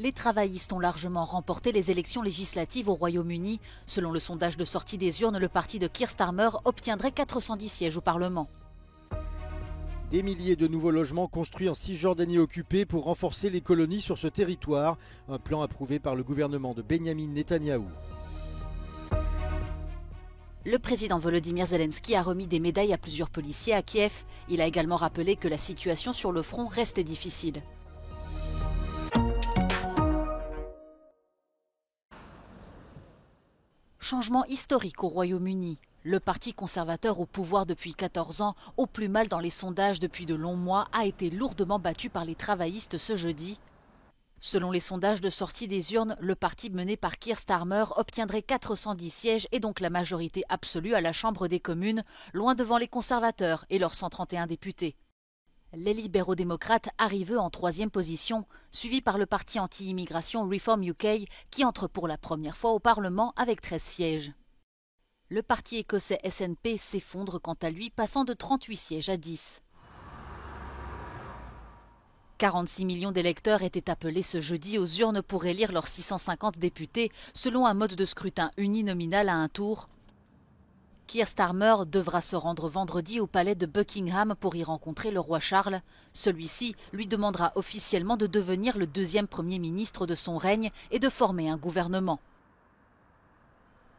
Les travaillistes ont largement remporté les élections législatives au Royaume-Uni. Selon le sondage de sortie des urnes, le parti de Keir Starmer obtiendrait 410 sièges au Parlement. Des milliers de nouveaux logements construits en Cisjordanie occupée pour renforcer les colonies sur ce territoire. Un plan approuvé par le gouvernement de Benyamin Netanyahou. Le président Volodymyr Zelensky a remis des médailles à plusieurs policiers à Kiev. Il a également rappelé que la situation sur le front restait difficile. Changement historique au Royaume-Uni. Le parti conservateur au pouvoir depuis 14 ans, au plus mal dans les sondages depuis de longs mois, a été lourdement battu par les travaillistes ce jeudi. Selon les sondages de sortie des urnes, le parti mené par Keir Starmer obtiendrait 410 sièges et donc la majorité absolue à la Chambre des communes, loin devant les conservateurs et leurs 131 députés. Les libéraux-démocrates arrivent en troisième position, suivis par le parti anti-immigration Reform UK qui entre pour la première fois au Parlement avec 13 sièges. Le parti écossais SNP s'effondre quant à lui, passant de 38 sièges à 10. 46 millions d'électeurs étaient appelés ce jeudi aux urnes pour élire leurs 650 députés selon un mode de scrutin uninominal à un tour. Keir Starmer devra se rendre vendredi au palais de Buckingham pour y rencontrer le roi Charles. Celui-ci lui demandera officiellement de devenir le deuxième Premier ministre de son règne et de former un gouvernement.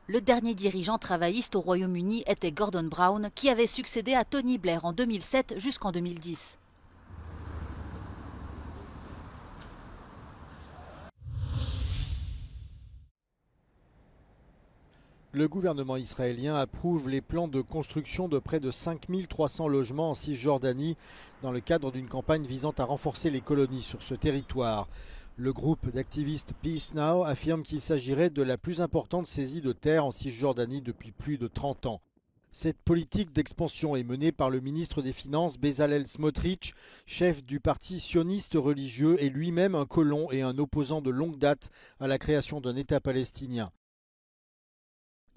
Le dernier dirigeant travailliste au Royaume-Uni était Gordon Brown, qui avait succédé à Tony Blair en 2007 jusqu'en 2010. Le gouvernement israélien approuve les plans de construction de près de 5300 logements en Cisjordanie dans le cadre d'une campagne visant à renforcer les colonies sur ce territoire. Le groupe d'activistes Peace Now affirme qu'il s'agirait de la plus importante saisie de terre en Cisjordanie depuis plus de 30 ans. Cette politique d'expansion est menée par le ministre des Finances Bezalel Smotrich, chef du parti sioniste religieux et lui-même un colon et un opposant de longue date à la création d'un État palestinien.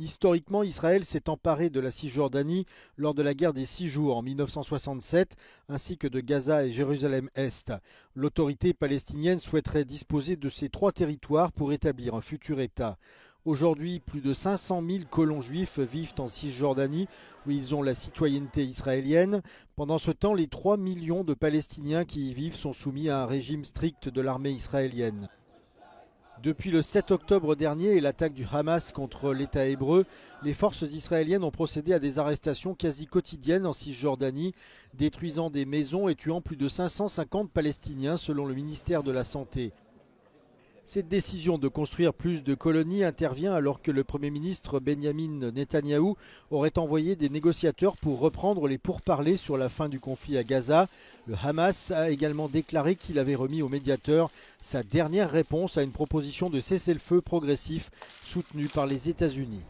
Historiquement, Israël s'est emparé de la Cisjordanie lors de la guerre des 6 jours en 1967, ainsi que de Gaza et Jérusalem-Est. L'autorité palestinienne souhaiterait disposer de ces 3 territoires pour établir un futur État. Aujourd'hui, plus de 500 000 colons juifs vivent en Cisjordanie, où ils ont la citoyenneté israélienne. Pendant ce temps, les 3 millions de Palestiniens qui y vivent sont soumis à un régime strict de l'armée israélienne. Depuis le 7 octobre dernier et l'attaque du Hamas contre l'État hébreu, les forces israéliennes ont procédé à des arrestations quasi quotidiennes en Cisjordanie, détruisant des maisons et tuant plus de 550 Palestiniens selon le ministère de la Santé. Cette décision de construire plus de colonies intervient alors que le Premier ministre Benyamin Netanyahou aurait envoyé des négociateurs pour reprendre les pourparlers sur la fin du conflit à Gaza. Le Hamas a également déclaré qu'il avait remis au médiateur sa dernière réponse à une proposition de cessez-le-feu progressif soutenue par les États-Unis.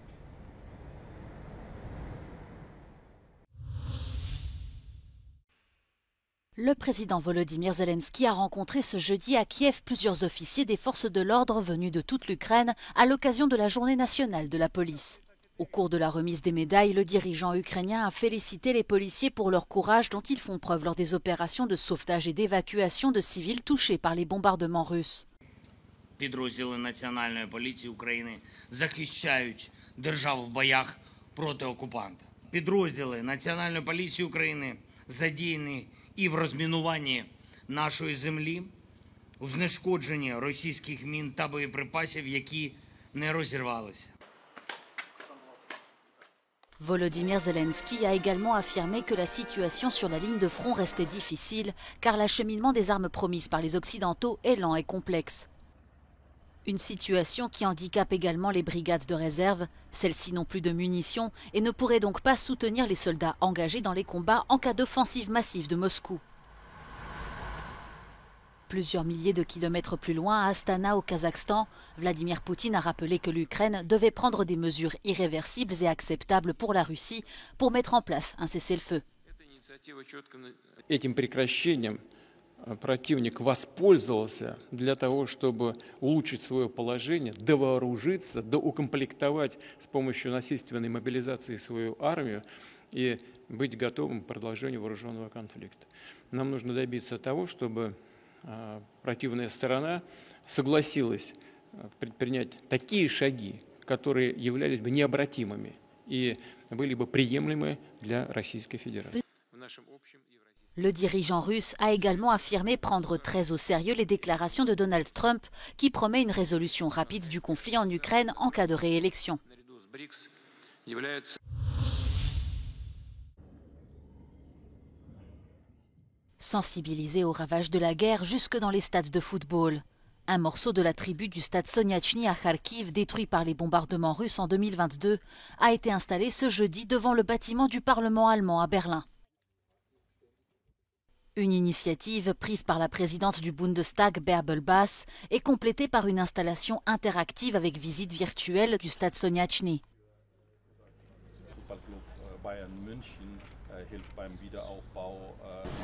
Le président Volodymyr Zelensky a rencontré ce jeudi à Kiev plusieurs officiers des forces de l'ordre venus de toute l'Ukraine à l'occasion de la journée nationale de la police. Au cours de la remise des médailles, le dirigeant ukrainien a félicité les policiers pour leur courage dont ils font preuve lors des opérations de sauvetage et d'évacuation de civils touchés par les bombardements russes. Підрозділи Національної поліції України захищають державу в боях проти окупанта. Підрозділи Національної поліції України задіяні і в розмінуванні нашої землі, у знешкодженні російських мін та боєприпасів, які не розірвалися. Volodymyr Zelensky a également affirmé que la situation sur la ligne de front restait difficile car l'acheminement des armes promises par les Occidentaux est lent et complexe. Une situation qui handicape également les brigades de réserve. Celles-ci n'ont plus de munitions et ne pourraient donc pas soutenir les soldats engagés dans les combats en cas d'offensive massive de Moscou. Plusieurs milliers de kilomètres plus loin, à Astana, au Kazakhstan, Vladimir Poutine a rappelé que l'Ukraine devait prendre des mesures irréversibles et acceptables pour la Russie pour mettre en place un cessez-le-feu. Противник воспользовался для того, чтобы улучшить свое положение, довооружиться, доукомплектовать с помощью насильственной мобилизации свою армию и быть готовым к продолжению вооруженного конфликта. Нам нужно добиться того, чтобы противная сторона согласилась предпринять такие шаги, которые являлись бы необратимыми и были бы приемлемы для Российской Федерации. Le dirigeant russe a également affirmé prendre très au sérieux les déclarations de Donald Trump qui promet une résolution rapide du conflit en Ukraine en cas de réélection. Sensibilisé aux ravages de la guerre jusque dans les stades de football. Un morceau de la tribune du stade Soniachny à Kharkiv, détruit par les bombardements russes en 2022, a été installé ce jeudi devant le bâtiment du Parlement allemand à Berlin. Une initiative prise par la présidente du Bundestag, Bärbel Baas, est complétée par une installation interactive avec visite virtuelle du stade Soniachny.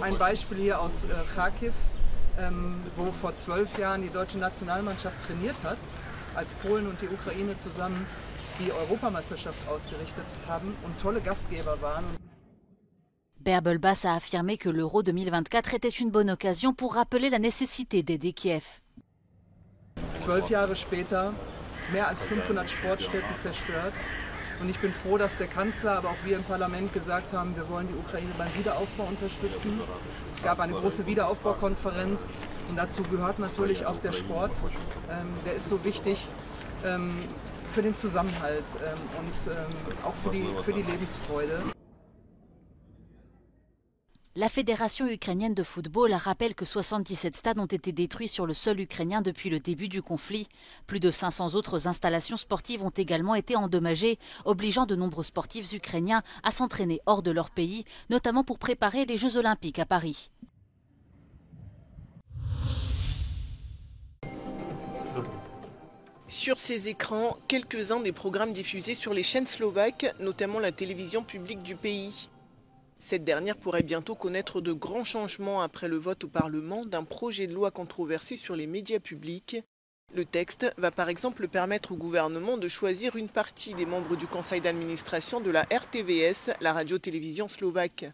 Ein Beispiel hier aus Kharkiv, wo vor 12 Jahren die deutsche Nationalmannschaft trainiert hat, als Polen und die Ukraine zusammen die Europameisterschaft ausgerichtet haben und tolle Gastgeber waren. Bärbel Baas a affirmé que l'Euro 2024 était une bonne occasion pour rappeler la nécessité d'aider Kiev. 12 Jahre später, mehr als 500 Sportstätten zerstört. Und ich bin froh, dass der Kanzler, aber auch wir im Parlament gesagt haben, wir wollen die Ukraine beim Wiederaufbau unterstützen. Es gab eine große Wiederaufbaukonferenz und dazu gehört natürlich auch der Sport. Der ist so wichtig für den Zusammenhalt und auch für die Lebensfreude. La Fédération ukrainienne de football rappelle que 77 stades ont été détruits sur le sol ukrainien depuis le début du conflit. Plus de 500 autres installations sportives ont également été endommagées, obligeant de nombreux sportifs ukrainiens à s'entraîner hors de leur pays, notamment pour préparer les Jeux Olympiques à Paris. Sur ces écrans, quelques-uns des programmes diffusés sur les chaînes slovaques, notamment la télévision publique du pays. Cette dernière pourrait bientôt connaître de grands changements après le vote au Parlement d'un projet de loi controversé sur les médias publics. Le texte va par exemple permettre au gouvernement de choisir une partie des membres du conseil d'administration de la RTVS, la radio-télévision slovaque.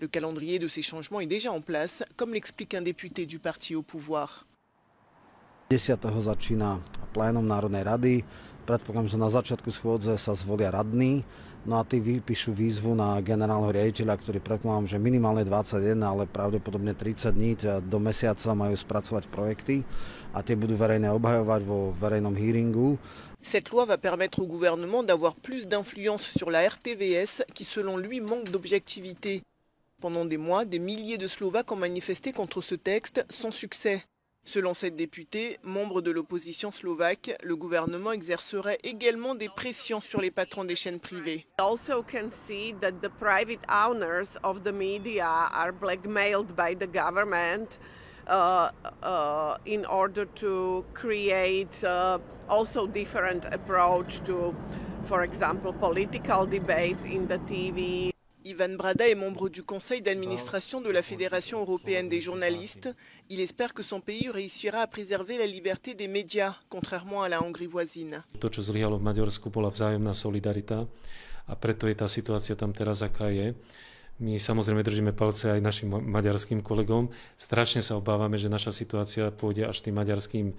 Le calendrier de ces changements est déjà en place, comme l'explique un député du parti au pouvoir. 10. začína plénum Národnej rady. Predpokladám, že na začiatku schôdze sa zvolia radní. No a tí vypíšu výzvu na generálneho riaditeľa, ktorý predpokladám, že minimálne 21, ale pravdepodobne 30 dní do mesiaca majú spracovať projekty a tie budú verejne obhajovať vo verejnom hearingu. Cette loi va permettre au gouvernement d'avoir plus d'influence sur la RTVS qui selon lui manque d'objectivité. Pendant des mois, des milliers de Slovaques ont manifesté contre ce texte sans succès. Selon cette députée, membre de l'opposition slovaque, le gouvernement exercerait également des pressions sur les patrons des chaînes privées. Also can see that the private owners of the media are blackmailed by the government in order to create also different approach to, for example, political debates in the TV. Ivan Brada est membre du conseil d'administration de la Fédération européenne des journalistes. Il espère que son pays réussira à préserver la liberté des médias, contrairement à la Hongrie voisine. To, čo zlyhalo v Maďarsku, bola vzájomná solidarita a preto je tá situácia tam teraz, aká je. My samozrejme držíme palce aj našim maďarským kolegom. Strašne sa obávame, že naša situácia pôjde až tým maďarským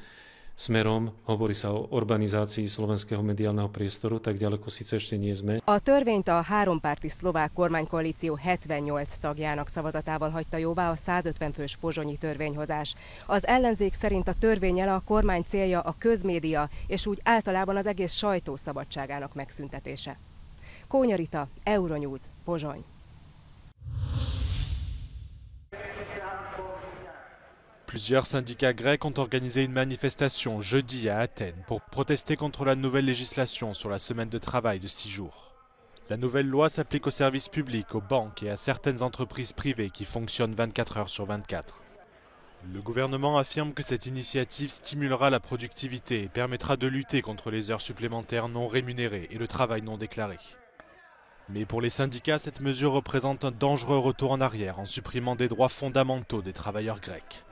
smerom. Hovorí sa o urbanizácii slovenského mediálneho priestoru, tak ďaleko síce ešte nie sme. A törvényt a hárompárti szlovák kormánykoalíció 78 tagjának szavazatával hagyta jóvá a 150 fős pozsonyi törvényhozás. Az ellenzék szerint a törvénnyel a kormány célja a közmédia és úgy általában az egész sajtó szabadságának megszüntetése. Kónya Rita, Euronews, Pozsony. Plusieurs syndicats grecs ont organisé une manifestation jeudi à Athènes pour protester contre la nouvelle législation sur la semaine de travail de 6 jours. La nouvelle loi s'applique aux services publics, aux banques et à certaines entreprises privées qui fonctionnent 24 heures sur 24. Le gouvernement affirme que cette initiative stimulera la productivité et permettra de lutter contre les heures supplémentaires non rémunérées et le travail non déclaré. Mais pour les syndicats, cette mesure représente un dangereux retour en arrière en supprimant des droits fondamentaux des travailleurs grecs.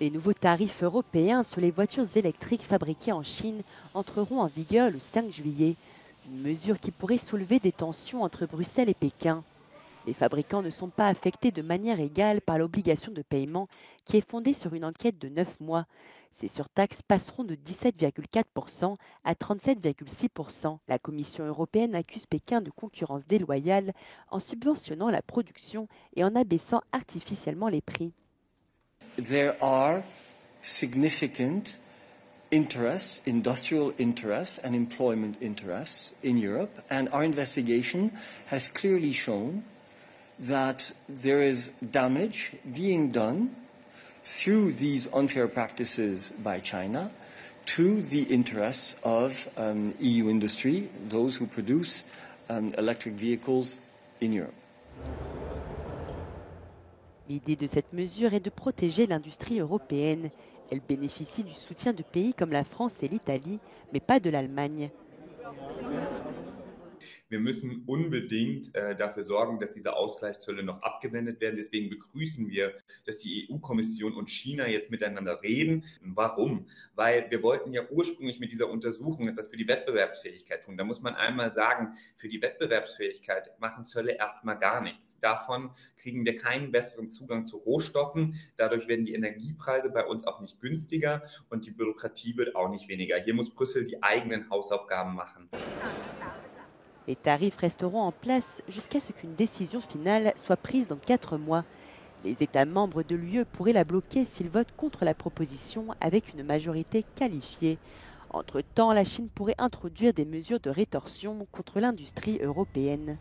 Les nouveaux tarifs européens sur les voitures électriques fabriquées en Chine entreront en vigueur le 5 juillet. Une mesure qui pourrait soulever des tensions entre Bruxelles et Pékin. Les fabricants ne sont pas affectés de manière égale par l'obligation de paiement qui est fondée sur une enquête de 9 mois. Ces surtaxes passeront de 17,4% à 37,6%. La Commission européenne accuse Pékin de concurrence déloyale en subventionnant la production et en abaissant artificiellement les prix. There are significant interests, industrial interests and employment interests in Europe, and our investigation has clearly shown that there is damage being done through these unfair practices by China to the interests of EU industry, those who produce electric vehicles in Europe. L'idée de cette mesure est de protéger l'industrie européenne. Elle bénéficie du soutien de pays comme la France et l'Italie, mais pas de l'Allemagne. Wir müssen unbedingt dafür sorgen, dass diese Ausgleichszölle noch abgewendet werden. Deswegen begrüßen wir, dass die EU-Kommission und China jetzt miteinander reden. Warum? Weil wir wollten ja ursprünglich mit dieser Untersuchung etwas für die Wettbewerbsfähigkeit tun. Da muss man einmal sagen, für die Wettbewerbsfähigkeit machen Zölle erstmal gar nichts. Davon kriegen wir keinen besseren Zugang zu Rohstoffen. Dadurch werden die Energiepreise bei uns auch nicht günstiger und die Bürokratie wird auch nicht weniger. Hier muss Brüssel die eigenen Hausaufgaben machen. Les tarifs resteront en place jusqu'à ce qu'une décision finale soit prise dans 4 mois. Les États membres de l'UE pourraient la bloquer s'ils votent contre la proposition avec une majorité qualifiée. Entre-temps, la Chine pourrait introduire des mesures de rétorsion contre l'industrie européenne.